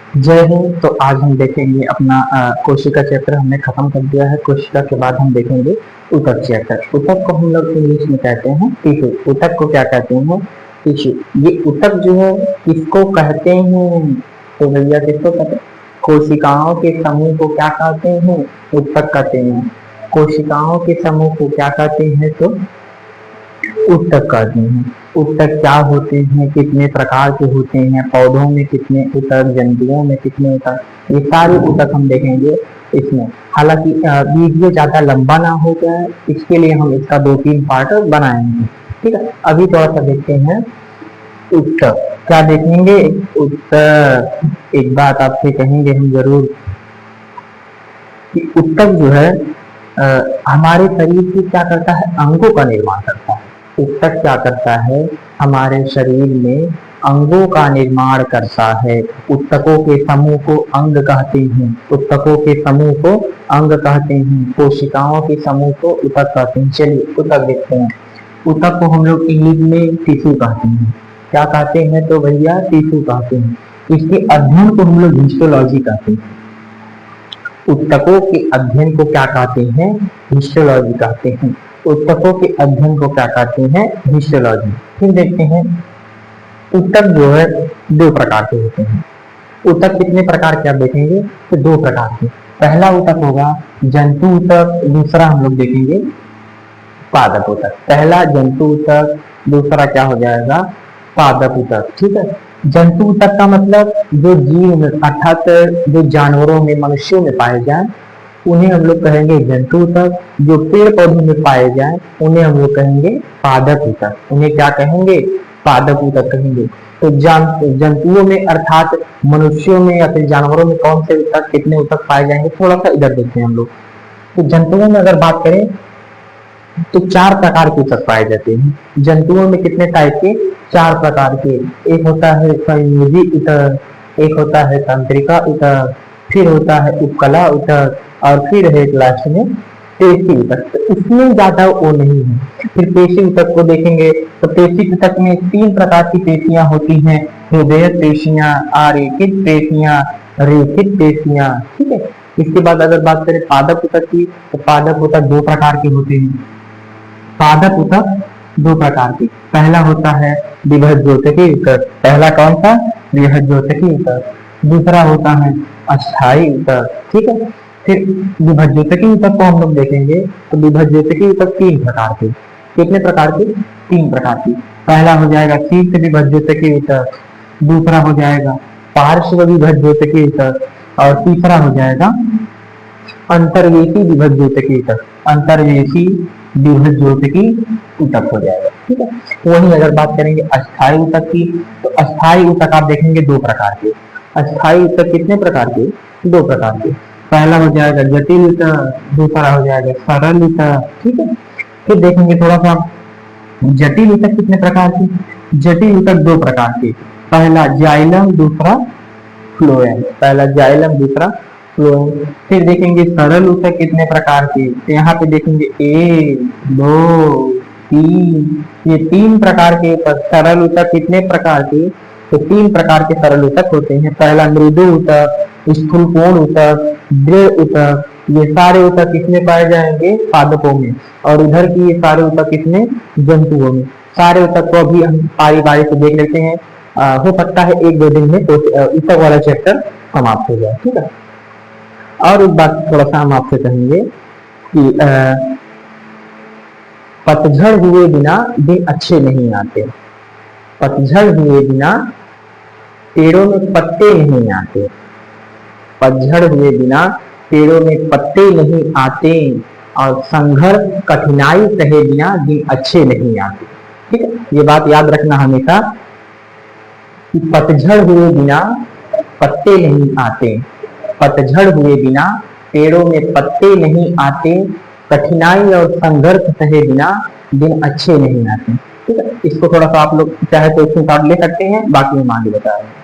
जय हिंद। तो आज हम देखेंगे अपना कोशिका चैप्टर हमने खत्म कर दिया है। कोशिका के बाद हम देखेंगे ऊतक चैप्टर। ऊतक को हम लोग इंग्लिश में कहते हैं टिश्यू। ऊतक को क्या कहते हैं? टिश्यू। ये ऊतक जो है किसको कहते हैं? तो भैया किसको कहते हैं? कोशिकाओं के समूह को क्या कहते हैं? ऊतक कहते हैं। कोशिकाओं के समूह को क्या कहते हैं? तो ऊतक कहते हैं। ऊतक क्या होते हैं? कितने प्रकार के होते हैं? पौधों में कितने ऊतक, जंतुओं में कितने ऊतक, ये सारे ऊतक हम देखेंगे इसमें। हालांकि वीडियो ज्यादा लंबा ना हो जाए इसके लिए हम इसका 2-3 पार्ट बनाएंगे। ठीक है, अभी थोड़ा सा देखते हैं ऊतक। क्या देखेंगे? ऊतक। एक बात आपसे कहेंगे हम जरूर कि ऊतक जो है हमारे शरीर की क्या करता है? अंगों का निर्माण करता है। ऊतक क्या करता है? हमारे शरीर में अंगों का निर्माण करता है। ऊतकों के समूह को अंग कहते हैं। ऊतकों के समूह को अंग कहते हैं। कोशिकाओं के समूह को ऊतक कहते हैं। चलिए ऊतक देखते हैं। ऊतक को हम लोग इंग्लिश में टिश्यू कहते हैं। क्या कहते हैं? तो भैया टिश्यू कहते हैं। इसके अध्ययन को हम लोग हिस्टोलॉजी कहते हैं। ऊतकों के अध्ययन को क्या कहते हैं? हिस्टोलॉजी कहते हैं। ऊतकों के अध्ययन को क्या कहते हैं? हिस्टोलॉजी। फिर देखते हैं ऊतक जो है 2 प्रकार के होते हैं। ऊतक कितने प्रकार के आप देखेंगे? तो 2 प्रकार के। पहला ऊतक होगा जंतु ऊतक, दूसरा हम लोग देखेंगे पादप ऊतक। पहला जंतु ऊतक, दूसरा क्या हो जाएगा? पादप ऊतक। ठीक है, जंतु ऊतक का मतलब जो जीव अर्थात जो जानवरों में, मनुष्यों में पाए जाए उन्हें हम लोग कहेंगे जंतु ऊतक। जो पेड़ पौधों में पाए जाए उन्हें हम लोग कहेंगे पादप ऊतक। उन्हें क्या कहेंगे? पादप ऊतक कहेंगे। तो जंतुओं में अर्थात मनुष्यों में या फिर जानवरों में कौन से ऊतक, कितने ऊतक पाए जाएंगे? थोड़ा सा इधर देखते हैं हम लोग। तो जंतुओं में अगर बात करें तो 4 प्रकार के ऊतक पाए जाते हैं। जंतुओं में कितने टाइप के? 4 प्रकार के। एक होता है संयोजी ऊतक, एक होता है तंत्रिका ऊतक, फिर होता है उपकला ऊतक, और फिर है लास्ट में पेशी ऊतक। तो इसमें ज्यादा वो नहीं है। फिर पेशी ऊतक को देखेंगे तो पेशी ऊतक में 3 प्रकार की पेशियां होती हैं। हृदय पेशियां, आरेखित पेशियां, रेखित पेशियां। ठीक है, इसके बाद अगर बात करें पादप ऊतक की तो पादप ऊतक 2 प्रकार के होते हैं। पादप ऊतक 2 प्रकार के। पहला होता है विभज्योतकी ऊतक। पहला कौन सा? विभज्योतकी ऊतक। दूसरा होता है अस्थायी ऊतक। ठीक है, फिर विभज्योतकी ऊतक को हम लोग देखेंगे तो विभज्योतकी ऊतक 3 प्रकार के। कितने प्रकार के? 3 प्रकार की। पहला हो जाएगा शीर्ष विभज्योतकी ऊतक, दूसरा हो जाएगा पार्श्व विभज्योतकी ऊतक, और तीसरा हो जाएगा अंतर्वेशी विभज्योतकी ऊतक। अंतर्वेशी विभज्योतकी ऊतक हो जाएगा। ठीक है, वहीं अगर बात करेंगे अस्थायी ऊतक की तो अस्थायी ऊतक आप देखेंगे 2 प्रकार के। अस्थायी ऊतक कितने प्रकार के? 2 प्रकार के। पहला हो जाएगा जटिल ऊतक, दूसरा हो जाएगा सरल ऊतक। ठीक है, फिर देखेंगे थोड़ा सा जटिल ऊतक कितने प्रकार के? जटिल ऊतक 2 प्रकार के। पहला जाइलम, दूसरा फ्लोएम। पहला जाइलम, दूसरा फ्लोएम। फिर देखेंगे सरल ऊतक कितने प्रकार के? तो यहाँ पे देखेंगे 1, 2, 3, ये 3 प्रकार के सरल ऊतक। कितने प्रकार के? तो 3 प्रकार के सरल ऊतक होते हैं। पहला मृदु ऊतक, स्थूलकोण ऊतक, दृढ़ ऊतक। ये सारे ऊतक किसमें पाए जाएंगे? पादपों में। और इधर की ये सारे ऊतक किसमें? जंतुओं में। सारे ऊतक को अभी हम बारी बारी से देख लेते हैं। हो सकता है 1-2 दिन में ऊतक वाला चैप्टर समाप्त हो जाए। ठीक है, और एक बात थोड़ा सा हम आपसे कहेंगे कि पतझड़ हुए बिना दिन अच्छे नहीं आते। पतझड़ हुए बिना पेड़ों में पत्ते नहीं आते। पतझड़ हुए बिना पेड़ों में पत्ते नहीं आते, और संघर्ष कठिनाई सहे बिना दिन अच्छे नहीं आते। ठीक है, ये बात याद रखना हमेशा कि पतझड़ हुए बिना पत्ते नहीं आते। पतझड़ हुए बिना पेड़ों में पत्ते नहीं आते, कठिनाई और संघर्ष सहे बिना दिन अच्छे नहीं आते। ठीक है, इसको थोड़ा सा आप लोग चाहे तो इसमें ले सकते हैं, बाकी हम आगे बता रहे हैं।